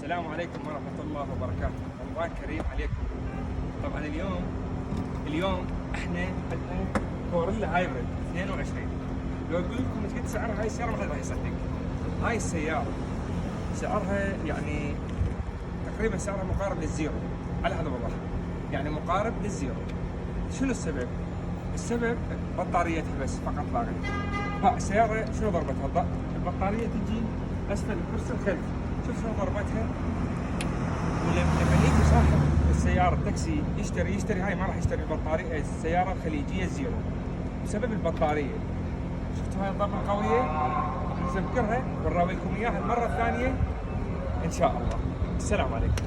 السلام عليكم ورحمة الله وبركاته، رمضان كريم عليكم. طبعا اليوم احنا عندنا كوريلا هايبريد 22. لو اقول لكم ايش قد سعرها هاي السيارة ما حد راح يصدق. هاي السيارة سعرها يعني تقريبا سعرها مقارب للزيرو على هذا الوضع، يعني مقارب للزيرو. شنو السبب؟ السبب بطاريتها بس فقط لا غير. ها السيارة شنو ضربتها؟ البطارية تجي اسفل الكرسي الخلفي، شوف شنو ضربتها. ولما يجي صاحب السيارة التاكسي يشتري هاي ما راح يشتري البطارية السيارة الخليجية الزيرو بسبب البطارية. شفتوا هاي الضربة القوية؟ راح نذكرها ونراويكم اياها المرة الثانية ان شاء الله. السلام عليكم.